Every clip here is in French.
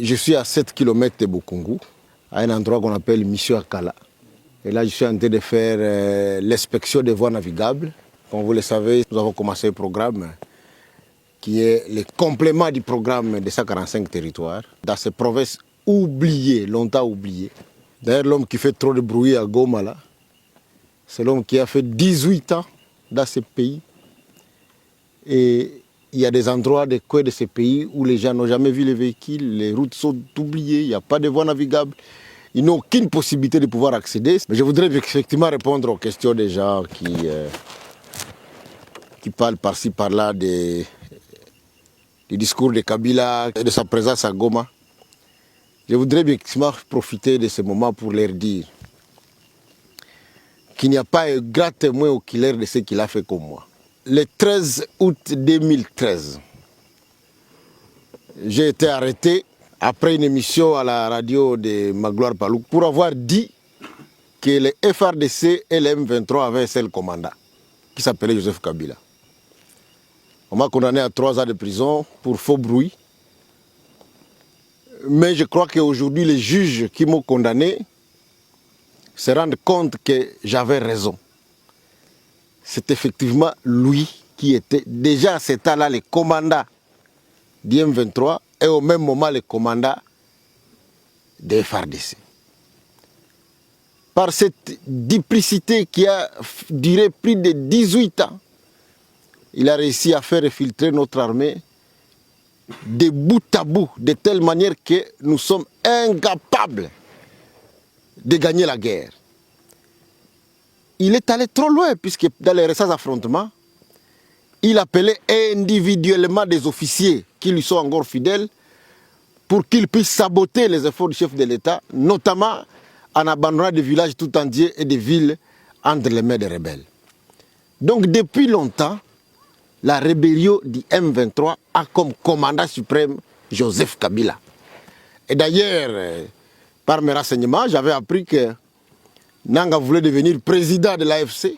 Je suis à 7 km de Bukungu, à un endroit qu'on appelle Mission Akala. Et là, je suis en train de faire l'inspection des voies navigables. Comme vous le savez, nous avons commencé un programme qui est le complément du programme des 145 territoires dans ces provinces oubliées, longtemps oubliées. D'ailleurs, l'homme qui fait trop de bruit à Goma, là, c'est l'homme qui a fait 18 ans dans ce pays. Et il y a des endroits des coins de ce pays où les gens n'ont jamais vu les véhicules, les routes sont oubliées, il n'y a pas de voies navigables. Ils n'ont aucune possibilité de pouvoir accéder. Mais je voudrais effectivement répondre aux questions des gens qui parlent par-ci, par-là du discours de Kabila et de sa présence à Goma. Je voudrais effectivement profiter de ce moment pour leur dire qu'il n'y a pas un grand témoin oculaire de ce qu'il a fait comme moi. Le 13 août 2013, j'ai été arrêté après une émission à la radio de Magloire Palouk pour avoir dit que le FRDC et le M23 avaient un seul commandant qui s'appelait Joseph Kabila. On m'a condamné à 3 ans de prison pour faux bruit. Mais je crois qu'aujourd'hui, les juges qui m'ont condamné se rendent compte que j'avais raison. C'est effectivement lui qui était déjà à cet temps-là le commandant du M23 et au même moment le commandant des FARDC. Par cette duplicité qui a duré plus de 18 ans, il a réussi à faire filtrer notre armée de bout à bout, de telle manière que nous sommes incapables de gagner la guerre. Il est allé trop loin, puisque dans les récents affrontements, il appelait individuellement des officiers qui lui sont encore fidèles pour qu'ils puissent saboter les efforts du chef de l'État, notamment en abandonnant des villages tout entiers et des villes entre les mains des rebelles. Donc depuis longtemps, la rébellion du M23 a comme commandant suprême Joseph Kabila. Et d'ailleurs, par mes renseignements, j'avais appris que Nanga voulait devenir président de l'AFC.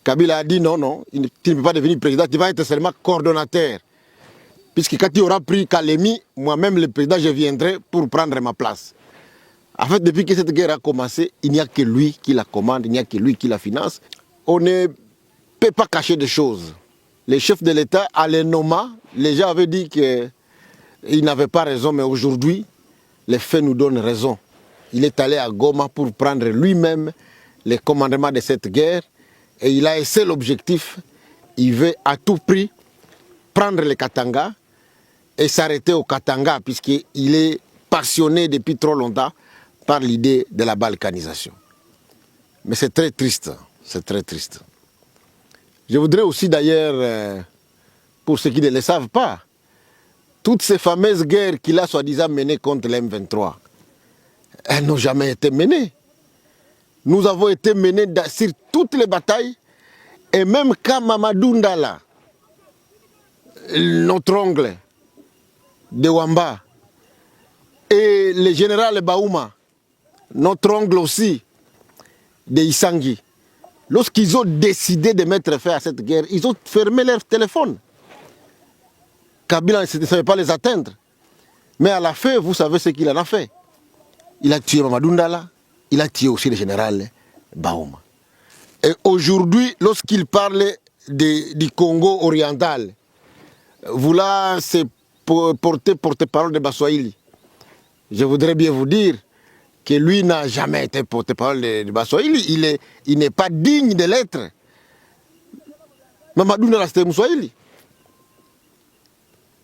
Kabila a dit non, tu ne peux pas devenir président, tu vas être seulement coordonnateur. Puisque quand tu auras pris Kalemi, moi-même le président, je viendrai pour prendre ma place. En fait, depuis que cette guerre a commencé, il n'y a que lui qui la commande, il n'y a que lui qui la finance. On ne peut pas cacher des choses. Les chefs de l'État, à les nommer, les gens avaient dit qu'ils n'avaient pas raison, mais aujourd'hui, les faits nous donnent raison. Il est allé à Goma pour prendre lui-même le commandement de cette guerre et il a un seul objectif, il veut à tout prix prendre le Katanga et s'arrêter au Katanga puisqu'il est passionné depuis trop longtemps par l'idée de la balkanisation. Mais c'est très triste, c'est très triste. Je voudrais aussi d'ailleurs, pour ceux qui ne le savent pas, toutes ces fameuses guerres qu'il a soi-disant menées contre l'M23, elles n'ont jamais été menées. Nous avons été menés sur toutes les batailles. Et même quand Mamadou Ndala, notre oncle de Wamba, et le général Baouma, notre oncle aussi de Isangi, lorsqu'ils ont décidé de mettre fin à cette guerre, ils ont fermé leur téléphone. Kabila ne savait pas les atteindre. Mais à la fin, vous savez ce qu'il en a fait. Il a tué Mamadou Ndala, il a tué aussi le général Baouma. Et aujourd'hui, lorsqu'il parle du Congo oriental, vouloir se porte-parole de Baswahili, je voudrais bien vous dire que lui n'a jamais été porte-parole de Baswahili. Il n'est pas digne de l'être. Mamadou Ndala, c'était Mousswahili.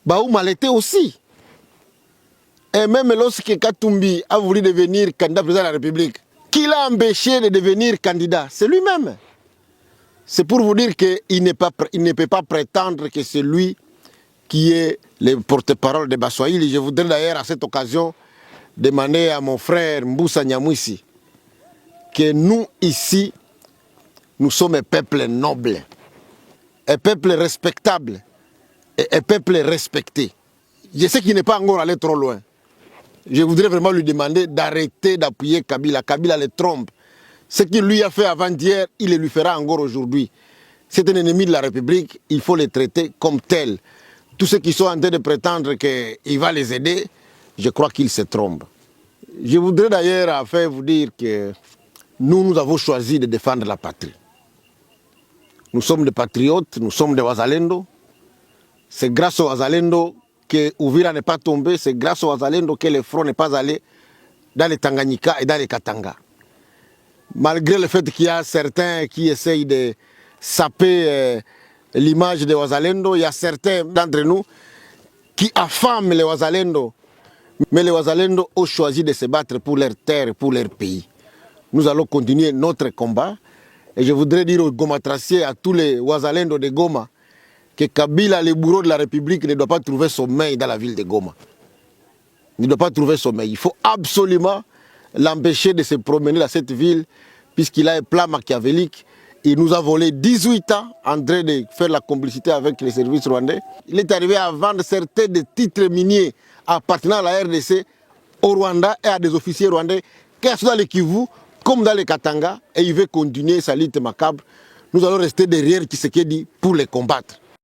Baouma l'était aussi. Et même lorsque Katumbi a voulu devenir candidat président de la République, qui l'a empêché de devenir candidat? C'est lui-même. C'est pour vous dire qu'il ne peut pas prétendre que c'est lui qui est le porte-parole de Baswahili. Je voudrais d'ailleurs à cette occasion demander à mon frère Mboussa Nyamwisi que nous ici, nous sommes un peuple noble, un peuple respectable et un peuple respecté. Je sais qu'il n'est pas encore allé trop loin. Je voudrais vraiment lui demander d'arrêter d'appuyer Kabila. Kabila le trompe. Ce qu'il lui a fait avant-hier, il le lui fera encore aujourd'hui. C'est un ennemi de la République, il faut le traiter comme tel. tous ceux qui sont en train de prétendre qu'il va les aider, je crois qu'ils se trompent. Je voudrais d'ailleurs faire vous dire que nous avons choisi de défendre la patrie. Nous sommes des patriotes, nous sommes des Wazalendo. C'est grâce aux Wazalendo que Uvira n'est pas tombé, c'est grâce aux Wazalendo que le front n'est pas allé dans les Tanganyika et dans les Katanga. Malgré le fait qu'il y a certains qui essayent de saper l'image des Wazalendo, il y a certains d'entre nous qui affament les Wazalendo. Mais les Wazalendo ont choisi de se battre pour leur terre et pour leur pays. Nous allons continuer notre combat. Et je voudrais dire aux Gomatraciers, à tous les Wazalendo de Goma, que Kabila, le bourreau de la République, ne doit pas trouver sommeil dans la ville de Goma. Il ne doit pas trouver sommeil. Il faut absolument l'empêcher de se promener dans cette ville, puisqu'il a un plan machiavélique. Il nous a volé 18 ans en train de faire la complicité avec les services rwandais. Il est arrivé à vendre certains des titres miniers appartenant à la RDC au Rwanda et à des officiers rwandais, qui sont dans le Kivu, comme dans les Katanga, et il veut continuer sa lutte macabre. Nous allons rester derrière Tshisekedi pour les combattre.